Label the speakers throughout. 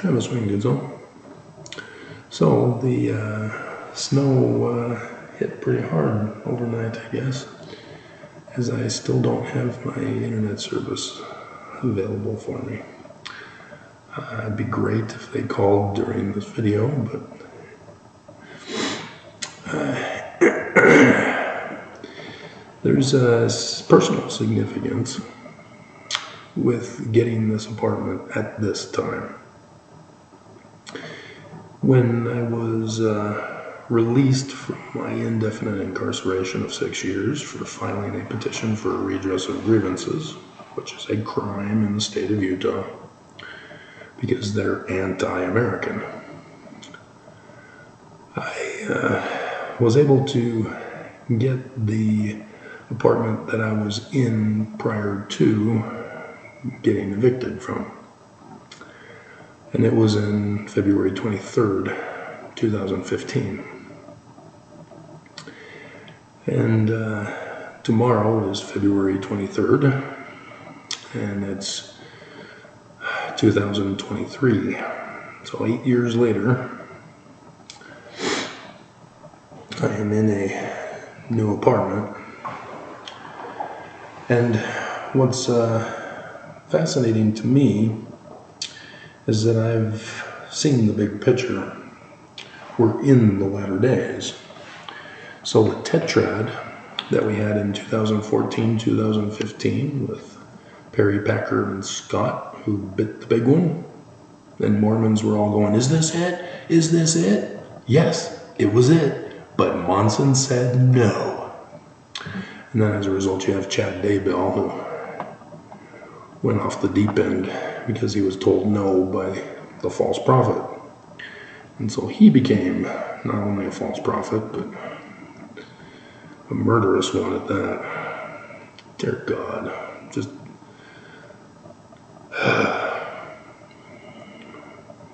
Speaker 1: Travis Wing, good soul. So the snow hit pretty hard overnight, I guess, as I still don't have my internet service available for me. It'd be great if they called during this video, but there's a personal significance with getting this apartment at this time. When I was released from my indefinite incarceration of 6 years for filing a petition for redress of grievances, which is a crime in the state of Utah because they're anti-American, I was able to get the apartment that I was in prior to getting evicted from. And it was in February 23rd, 2015. And tomorrow is February 23rd, and it's 2023. So 8 years later, I am in a new apartment. And what's fascinating to me is that I've seen the big picture. We're in the latter days. So the tetrad that we had in 2014, 2015 with Perry, Packer, and Scott, who bit the big one, and Mormons were all going, is this it? Is this it? Yes, it was it. But Monson said no. And then as a result, you have Chad Daybell, who went off the deep end because he was told no by the false prophet. And so he became not only a false prophet, but a murderous one at that. Dear God, just...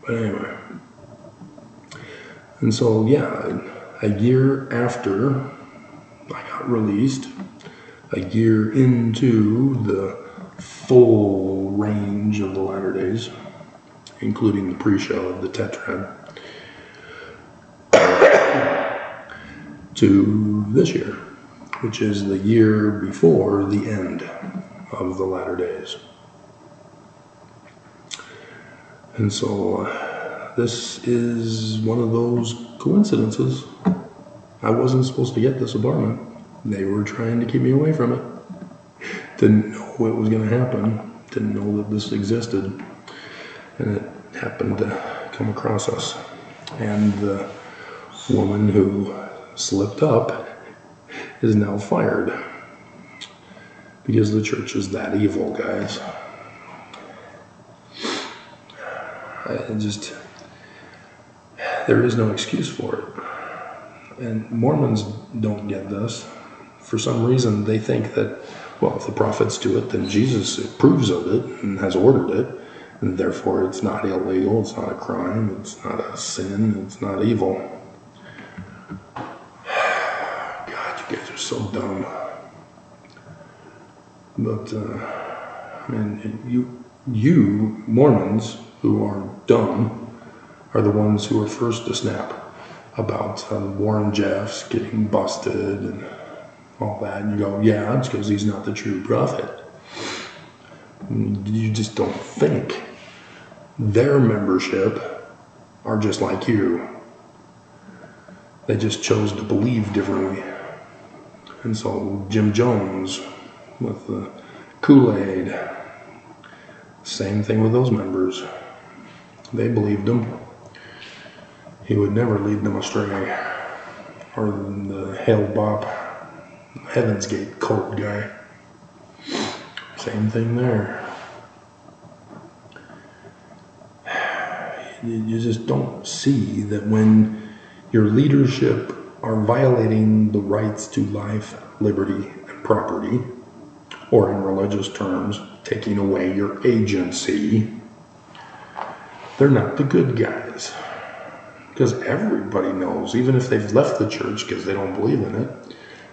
Speaker 1: But anyway. And so, yeah, a year after I got released, a year into the full range of the latter days, including the pre-show of the tetrad, to this year, which is the year before the end of the latter days. And so this is one of those coincidences. I wasn't supposed to get this apartment. They were trying to keep me away from it. Didn't know what was going to happen. Didn't know that this existed. And it happened to come across us. And the woman who slipped up is now fired. Because the church is that evil, guys. There is no excuse for it. And Mormons don't get this. For some reason, they think that, well, if the prophets do it, then Jesus approves of it and has ordered it, and therefore it's not illegal, it's not a crime, it's not a sin, it's not evil. God, you guys are so dumb. But, I mean, you Mormons who are dumb are the ones who are first to snap about Warren Jeffs getting busted and all that, and you go, yeah, it's because he's not the true prophet. You just don't think. Their membership are just like you. They just chose to believe differently. And so Jim Jones with the Kool-Aid, same thing with those members. They believed him. He would never lead them astray. Or the Hail Bop, Heaven's Gate cult guy. Same thing there. You just don't see that when your leadership are violating the rights to life, liberty, and property, or in religious terms, taking away your agency, they're not the good guys. Because everybody knows, even if they've left the church because they don't believe in it,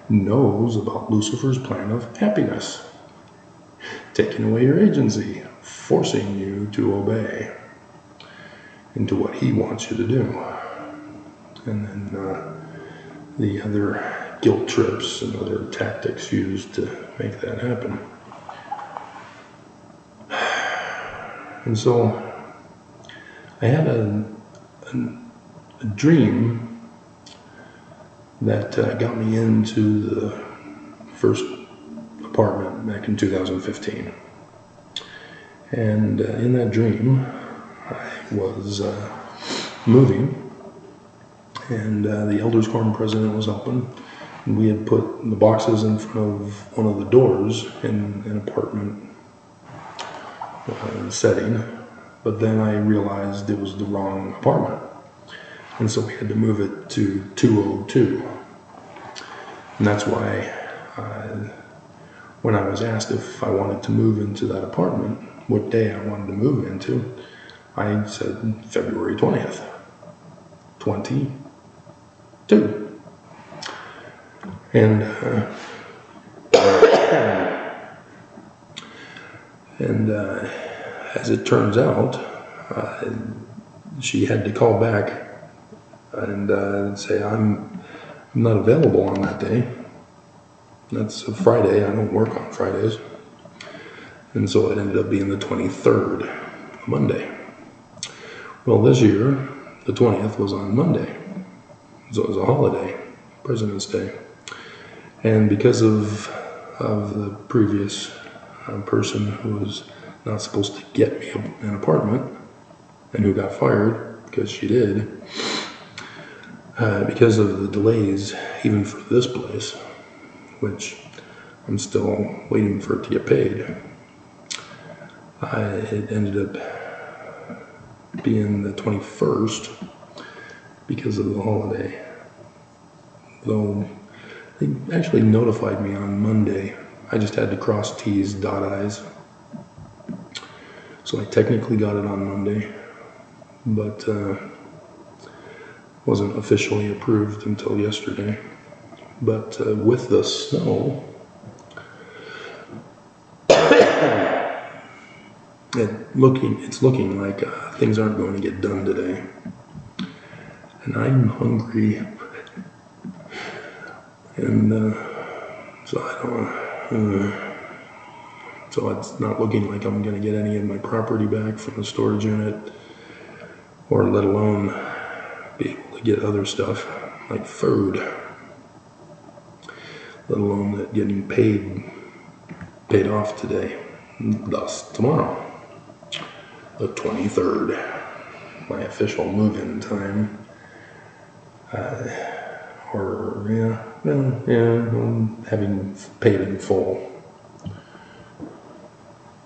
Speaker 1: knows about Lucifer's plan of happiness. Taking away your agency, forcing you to obey. into what he wants you to do. And then the other guilt trips and other tactics used to make that happen. And so I had a dream that got me into the first apartment back in 2015. And in that dream, I was moving, and the Elders Quorum president was open, and we had put the boxes in front of one of the doors in an apartment setting, but then I realized it was the wrong apartment, and so we had to move it to 202. And that's why when I was asked if I wanted to move into that apartment, what day I wanted to move into, I said February 20th, 22. And as it turns out, she had to call back and say, I'm not available on that day. That's a Friday. I don't work on Fridays. And so it ended up being the 23rd, Monday. Well, this year, the 20th was on Monday. So it was a holiday, President's Day. And because of the previous person who was not supposed to get me an apartment and who got fired because she did, because of the delays even for this place, which I'm still waiting for it to get paid, it ended up being the 21st because of the holiday. Though they actually notified me on Monday. I just had to cross T's, dot I's. So I technically got it on Monday, but wasn't officially approved until yesterday. But with the snow, it's looking like things aren't going to get done today. And I'm hungry. And so I don't. So it's not looking like I'm going to get any of my property back from the storage unit, or let alone be able to get other stuff like food, let alone that getting paid off today, thus tomorrow, the 23rd, my official move-in time. I'm having paid in full.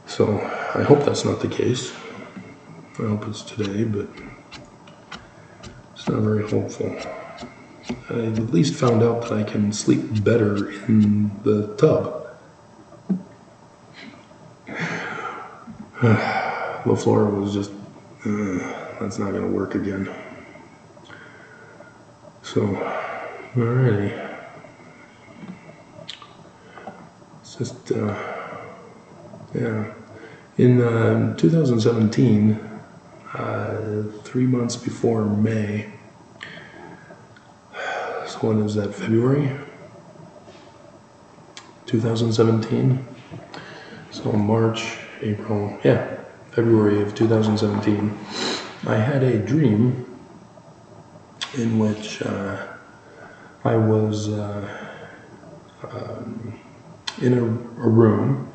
Speaker 1: So I hope that's not the case. I hope it's today, but it's not very hopeful. I at least found out that I can sleep better in the tub. The floor was just, that's not going to work again. So, alrighty. It's just, yeah. In 2017, 3 months before May, so when is that, February? 2017? So March, April, yeah, February of 2017, I had a dream in which I was in a room,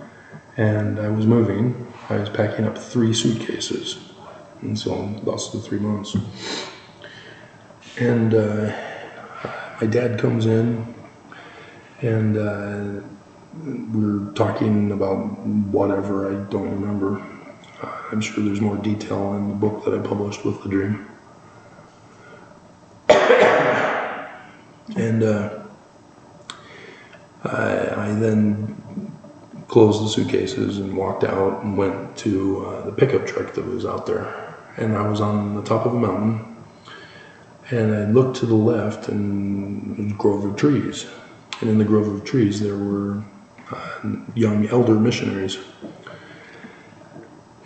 Speaker 1: and I was moving. I was packing up 3 suitcases, and so thus the 3 months. And my dad comes in, and we're talking about whatever, I don't remember. I'm sure there's more detail in the book that I published with the dream. And I then closed the suitcases and walked out and went to the pickup truck that was out there. And I was on the top of a mountain, and I looked to the left, and a grove of trees. And in the grove of trees there were young elder missionaries.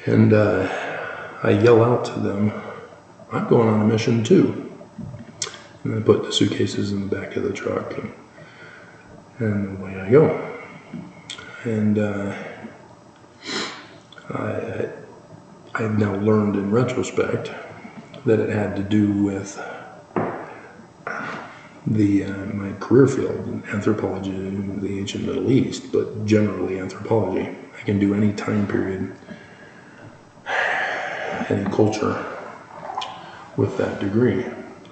Speaker 1: And I yell out to them, I'm going on a mission too. And I put the suitcases in the back of the truck, and away I go. And I've now learned in retrospect that it had to do with my career field, anthropology in the ancient Middle East, but generally anthropology. I can do any time period, any culture with that degree.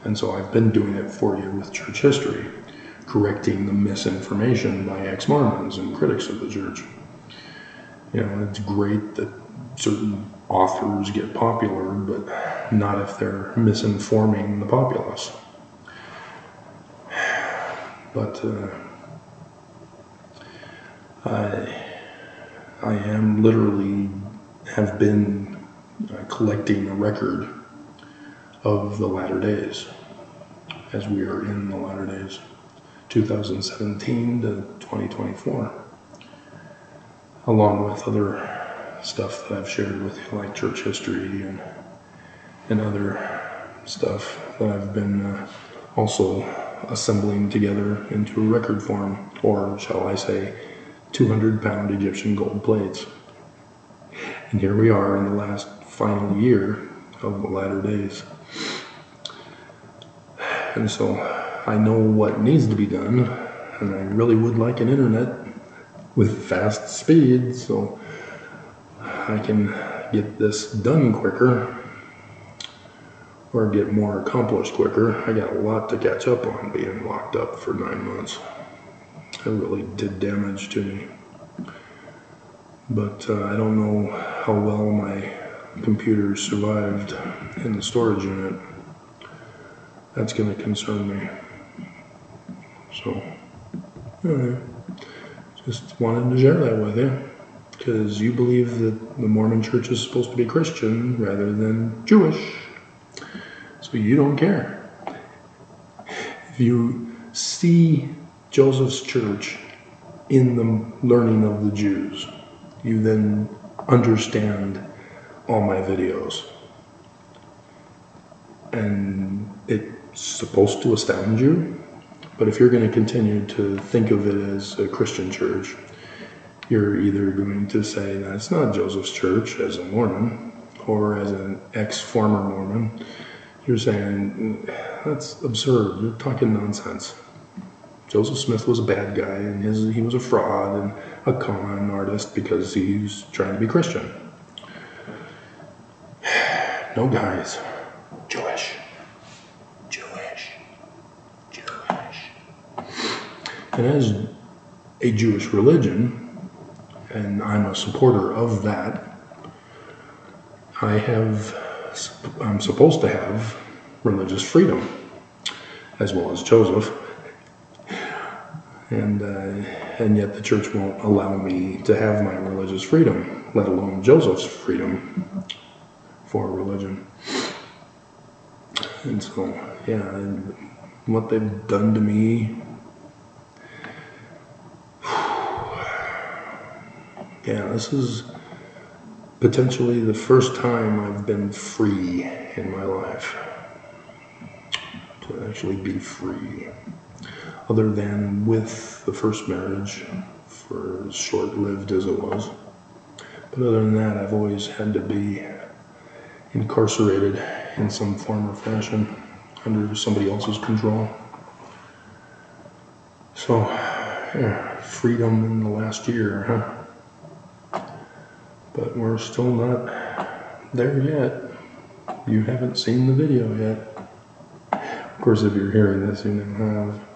Speaker 1: And so I've been doing it for you with church history, correcting the misinformation by ex-Mormons and critics of the church. You know, it's great that certain authors get popular, but not if they're misinforming the populace. But I am literally have been collecting a record of the latter days, as we are in the latter days, 2017 to 2024, along with other stuff that I've shared with you, like church history and other stuff that I've been also assembling together into a record form, or shall I say 200-pound Egyptian gold plates. And here we are in the last final year of the latter days. And so I know what needs to be done, and I really would like an internet with fast speed so I can get this done quicker, or get more accomplished quicker. I got a lot to catch up on being locked up for 9 months. It really did damage to me. But I don't know how well my computer survived in the storage unit. That's going to concern me. So, just wanted to share that with you, because you believe that the Mormon Church is supposed to be Christian rather than Jewish. So you don't care. If you see Joseph's church in the learning of the Jews, you then understand all my videos. And it's supposed to astound you, but if you're going to continue to think of it as a Christian church, you're either going to say that's not Joseph's church as a Mormon, or as an ex-former Mormon, you're saying, that's absurd, you're talking nonsense. Joseph Smith was a bad guy, and he was a fraud and a con artist because he was trying to be Christian. No, guys. Jewish. And as a Jewish religion, and I'm a supporter of that, I'm supposed to have religious freedom, as well as Joseph, and yet the church won't allow me to have my religious freedom, let alone Joseph's freedom for religion. And so, yeah, what they've done to me, yeah, this is potentially the first time I've been free in my life, to actually be free, other than with the first marriage, for as short-lived as it was. But other than that, I've always had to be incarcerated in some form or fashion under somebody else's control. So, yeah, freedom in the last year, huh? But we're still not there yet. You haven't seen the video yet. Of course, if you're hearing this, you never have.